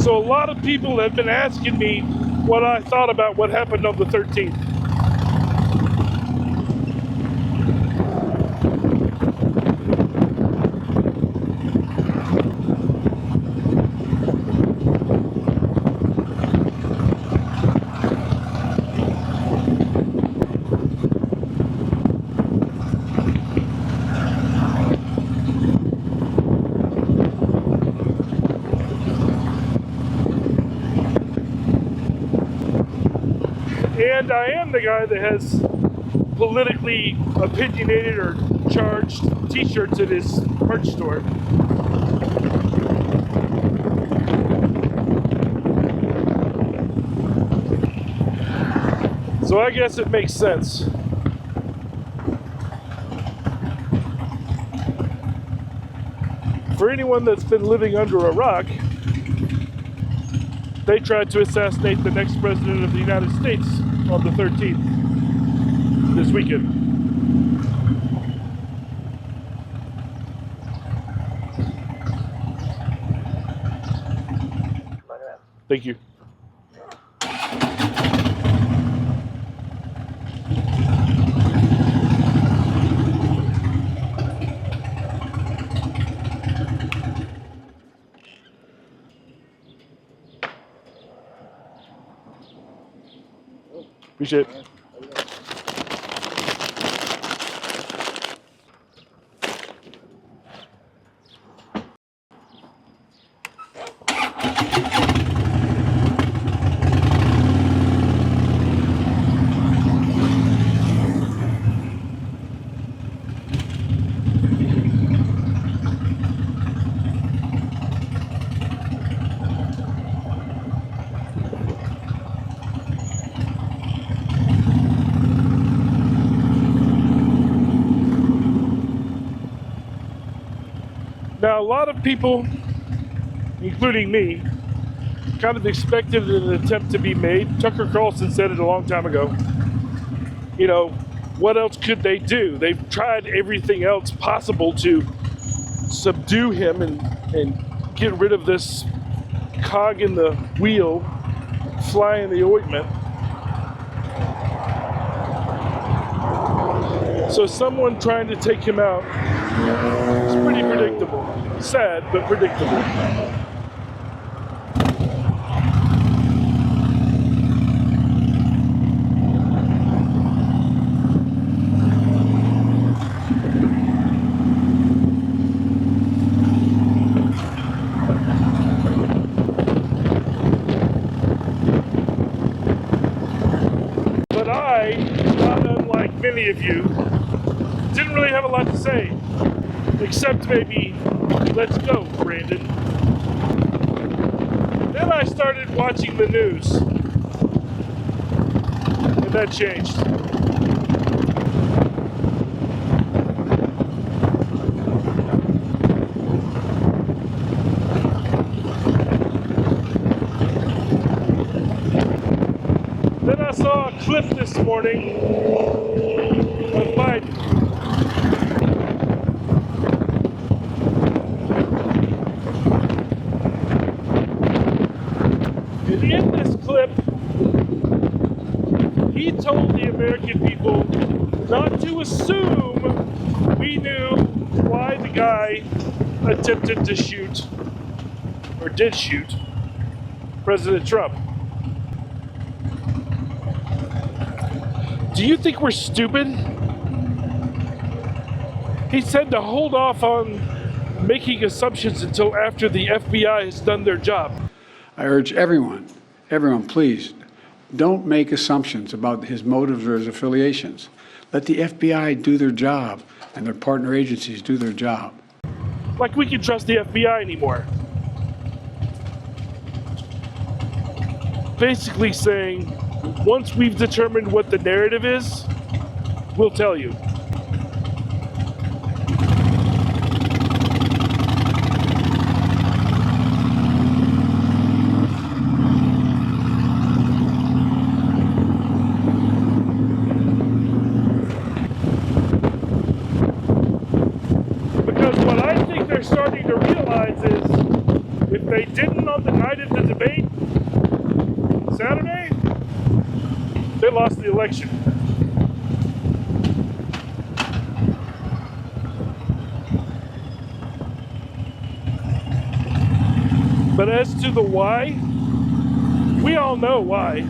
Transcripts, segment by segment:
So a lot of people have been asking me what I thought about what happened on the 13th. And I am the guy that has politically opinionated or charged t-shirts at his merch store. So I guess it makes sense. For anyone that's been living under a rock, they tried to assassinate the next president of the United States on the 13th, this weekend. Thank you. Appreciate it. Now, a lot of people, including me, kind of expected an attempt to be made. Tucker Carlson said it a long time ago. You know, what else could they do? They've tried everything else possible to subdue him and get rid of this cog in the wheel, fly in the ointment. So someone trying to take him out is pretty predictable. Sad, but predictable. But I, not unlike many of you, didn't really have a lot to say, except maybe, let's go, Brandon. Then I started watching the news, and that changed. Then I saw a clip this morning of Biden. In this clip, he told the American people not to assume we knew why the guy attempted to shoot, or did shoot, President Trump. Do you think we're stupid? He said to hold off on making assumptions until after the FBI has done their job. I urge everyone, please, don't make assumptions about his motives or his affiliations. Let the FBI do their job and their partner agencies do their job. Like we can trust the FBI anymore. Basically saying, once we've determined what the narrative is, we'll tell you. they didn't on the night of the debate, Saturday, they lost the election. But as to the why, we all know why.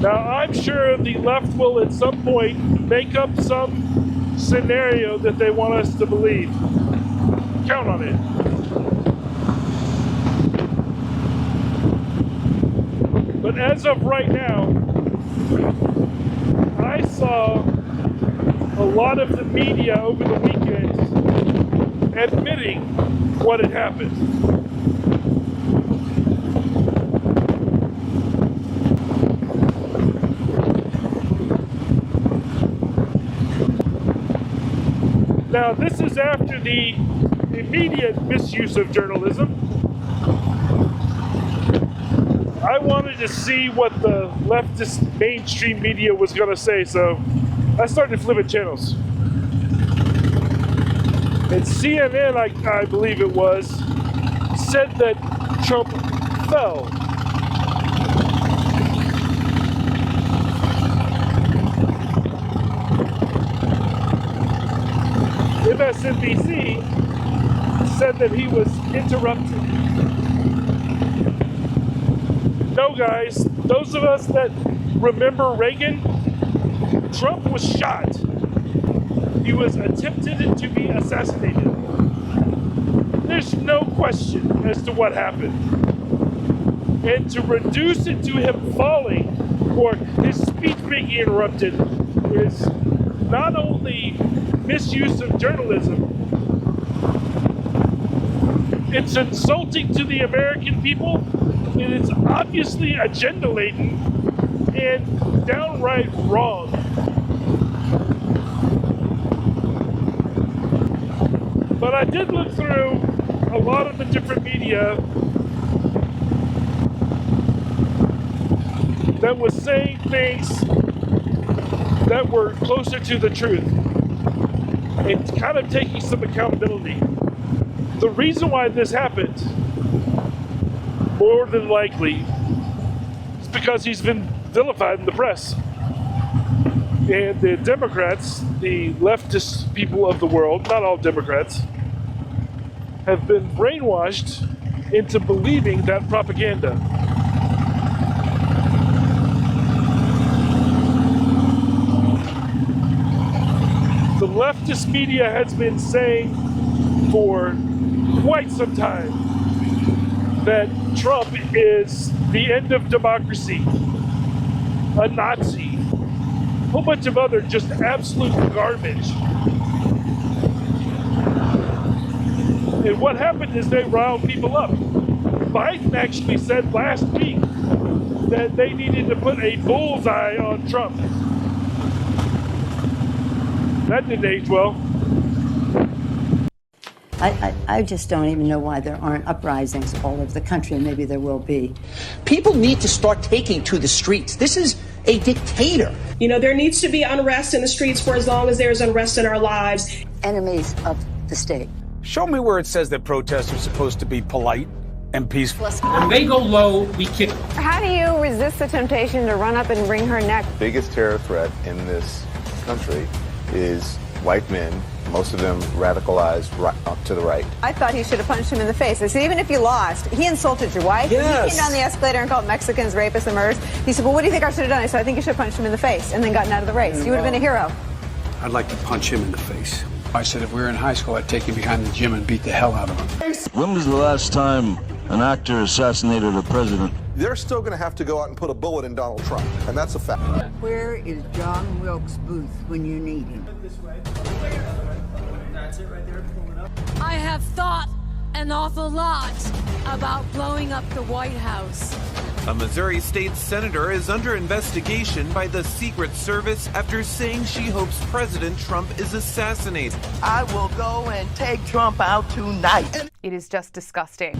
Now, I'm sure the left will at some point make up some scenario that they want us to believe. Count on it. But as of right now, I saw a lot of the media over the weekend admitting what had happened. Now, this is after the immediate misuse of journalism. I wanted to see what the leftist mainstream media was going to say, so I started flipping channels. And CNN, I believe it was, said that Trump fell. MSNBC said that he was interrupted. No, guys, those of us that remember Reagan, Trump was shot. He was attempted to be assassinated. There's no question as to what happened. And to reduce it to him falling or his speech being interrupted is not only misuse of journalism, it's insulting to the American people, and it's obviously agenda-laden and downright wrong. But I did look through a lot of the different media that was saying things that were closer to the truth and kind of taking some accountability. The reason why this happened, more than likely, is because he's been vilified in the press. And the Democrats, the leftist people of the world, not all Democrats, have been brainwashed into believing that propaganda. The leftist media has been saying for quite some time that Trump is the end of democracy, a Nazi, a whole bunch of other just absolute garbage. And what happened is they riled people up. Biden actually said last week that they needed to put a bullseye on Trump. That didn't age well. I just don't even know why there aren't uprisings all over the country, and maybe there will be. People need to start taking to the streets. This is a dictator. You know, there needs to be unrest in the streets for as long as there's unrest in our lives. Enemies of the state. Show me where it says that protests are supposed to be polite and peaceful. When they go low, we kick. How do you resist the temptation to run up and wring her neck? The biggest terror threat in this country is white men, most of them radicalized right up to the right. I thought he should have punched him in the face. I said, even if you lost, he insulted your wife. Yes. He came down the escalator and called Mexicans rapists and murderers. He said, well, what do you think I should have done? I said, I think you should have punched him in the face and then gotten out of the race. You would have been a hero. I'd like to punch him in the face. I said if we were in high school, I'd take him behind the gym and beat the hell out of him. When was the last time an actor assassinated a president? They're still going to have to go out and put a bullet in Donald Trump, and that's a fact. Where is John Wilkes Booth when you need him? I have thought an awful lot about blowing up the White House. A Missouri state senator is under investigation by the Secret Service after saying she hopes President Trump is assassinated. I will go and take Trump out tonight. It is just disgusting.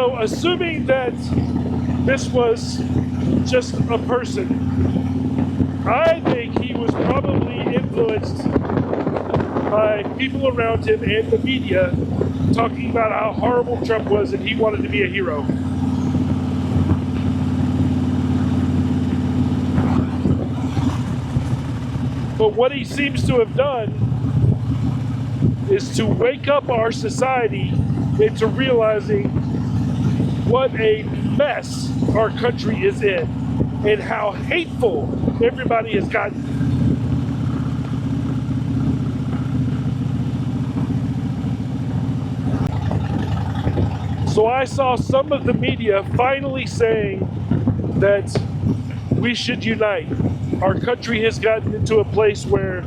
So, assuming that this was just a person, I think he was probably influenced by people around him and the media talking about how horrible Trump was and he wanted to be a hero. But what he seems to have done is to wake up our society into realizing what a mess our country is in and how hateful everybody has gotten. So I saw some of the media finally saying that we should unite. Our country has gotten into a place where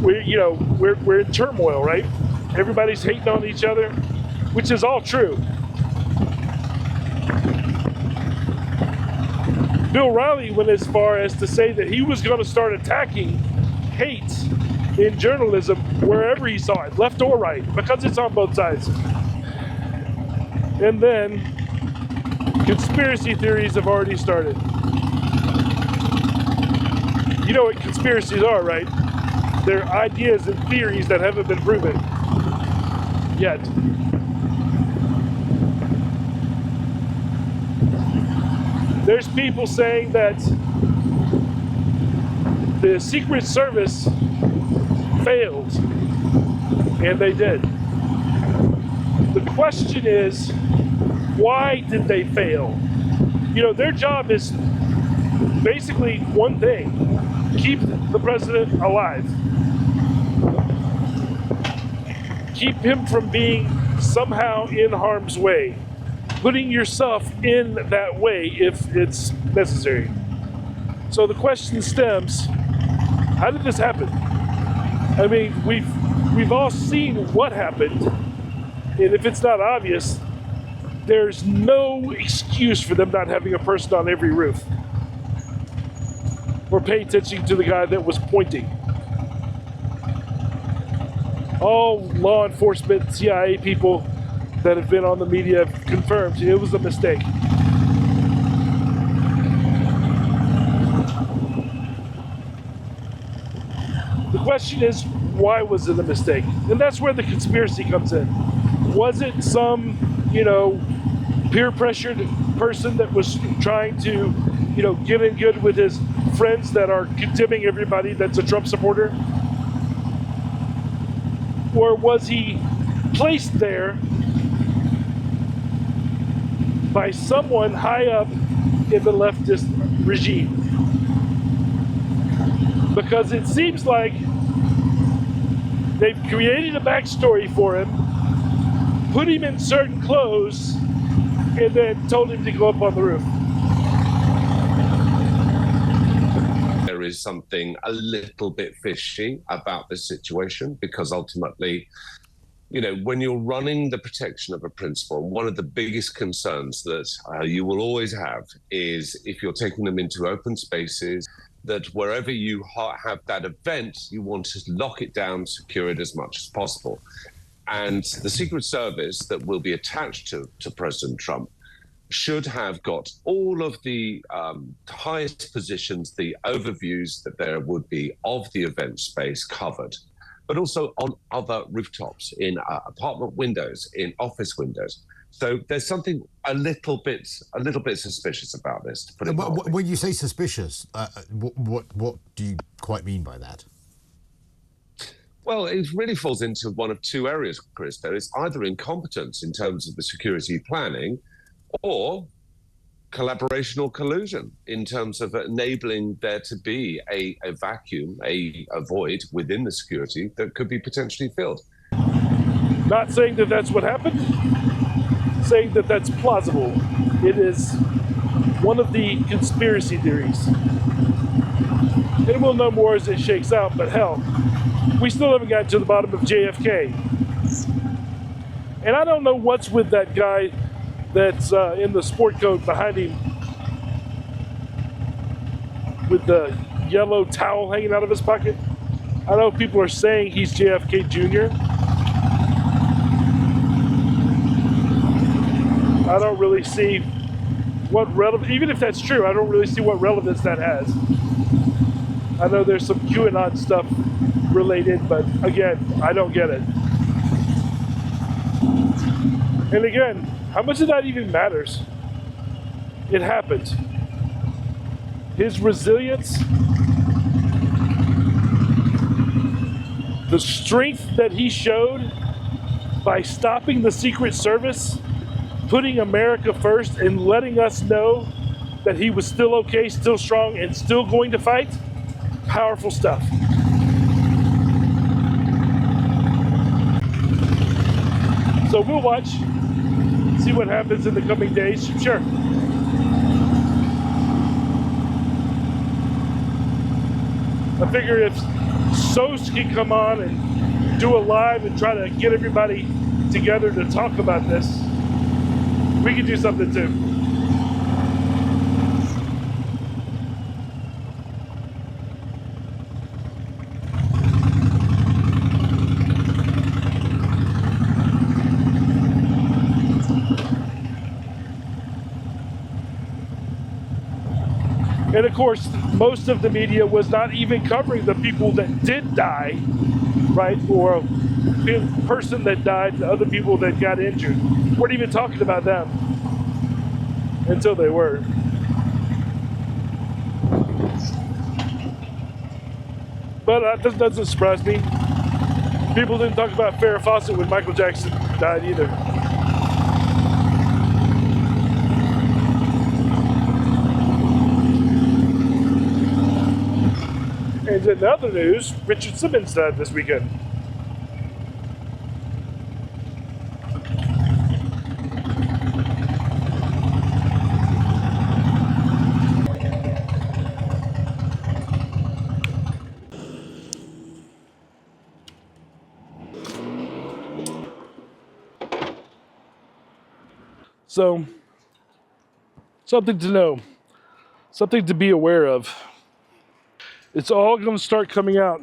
we're in turmoil, right? Everybody's hating on each other, which is all true. Bill Riley went as far as to say that he was going to start attacking hate in journalism wherever he saw it, left or right, because it's on both sides. And then conspiracy theories have already started. You know what conspiracies are, right? They're ideas and theories that haven't been proven yet. There's people saying that the Secret Service failed, and they did. The question is, why did they fail? You know, their job is basically one thing: keep the president alive. Keep him from being somehow in harm's way. Putting yourself in that way if it's necessary. So the question stems, how did this happen? I mean, we've all seen what happened, and if it's not obvious, there's no excuse for them not having a person on every roof or pay attention to the guy that was pointing. All law enforcement, CIA people that have been on the media have confirmed it was a mistake. The question is, why was it a mistake? And that's where the conspiracy comes in. Was it some, peer pressured person that was trying to, get in good with his friends that are condemning everybody that's a Trump supporter? Or was he placed there by someone high up in the leftist regime? Because it seems like they've created a backstory for him, put him in certain clothes, and then told him to go up on the roof. There is something a little bit fishy about this situation, because ultimately, when you're running the protection of a principal, one of the biggest concerns that you will always have is if you're taking them into open spaces, that wherever you have that event, you want to lock it down, secure it as much as possible. And the Secret Service that will be attached to President Trump should have got all of the highest positions, the overviews that there would be of the event space covered, but also on other rooftops, in apartment windows, in office windows. So there's something a little bit suspicious about this, to put it mildly. When you say suspicious, what do you quite mean by that? Well, it really falls into one of two areas, Chris. There is either incompetence in terms of the security planning, or collaboration or collusion in terms of enabling there to be a vacuum, a void within the security that could be potentially filled. Not saying that that's what happened, saying that that's plausible. It is one of the conspiracy theories. And we'll know more as it shakes out, but hell, we still haven't gotten to the bottom of JFK. And I don't know what's with that guy that's in the sport coat behind him with the yellow towel hanging out of his pocket. I know people are saying he's JFK Jr. I don't really see what relevance, even if that's true, I don't really see what relevance that has. I know there's some QAnon stuff related, but again, I don't get it. And again, how much of that even matters? It happened. His resilience, the strength that he showed by stopping the Secret Service, putting America first, and letting us know that he was still okay, still strong, and still going to fight. Powerful stuff. So we'll watch, see what happens in the coming days. Sure. I figure if Sos can come on and do a live and try to get everybody together to talk about this, we can do something too. And of course, most of the media was not even covering the people that did die, right? Or the person that died, the other people that got injured. Weren't even talking about them until they were. But that doesn't surprise me. People didn't talk about Farrah Fawcett when Michael Jackson died either. And in other news, Richard Simmons died this weekend. So, something to know, something to be aware of. It's all going to start coming out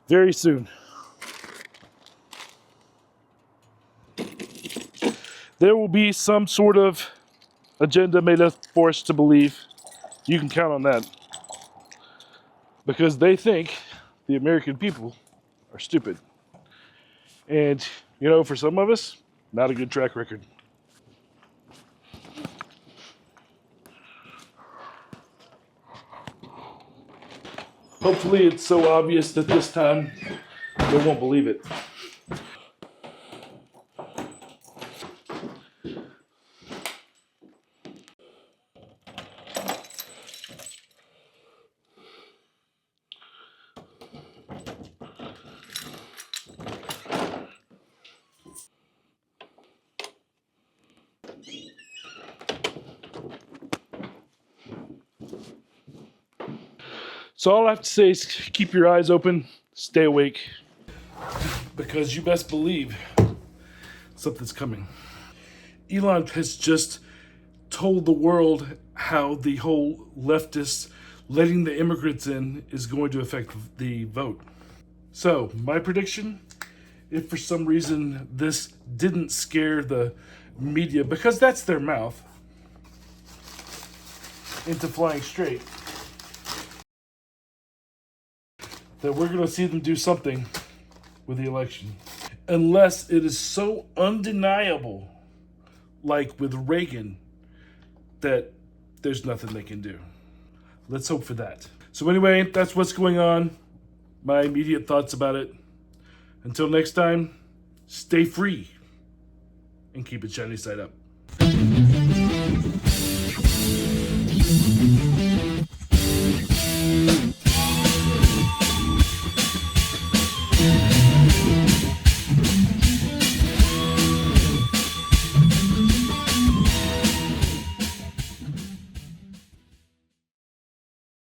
very soon. There will be some sort of agenda made up for us to believe. You can count on that. Because they think the American people are stupid. And, you know, for some of us, not a good track record. Hopefully it's so obvious that this time they won't believe it. So all I have to say is keep your eyes open, stay awake, because you best believe something's coming. Elon has just told the world how the whole leftist letting the immigrants in is going to affect the vote. So my prediction, if for some reason this didn't scare the media, because that's their mouth, into flying straight, that we're going to see them do something with the election. Unless it is so undeniable, like with Reagan, that there's nothing they can do. Let's hope for that. So anyway, that's what's going on. My immediate thoughts about it. Until next time, stay free and keep it shiny side up.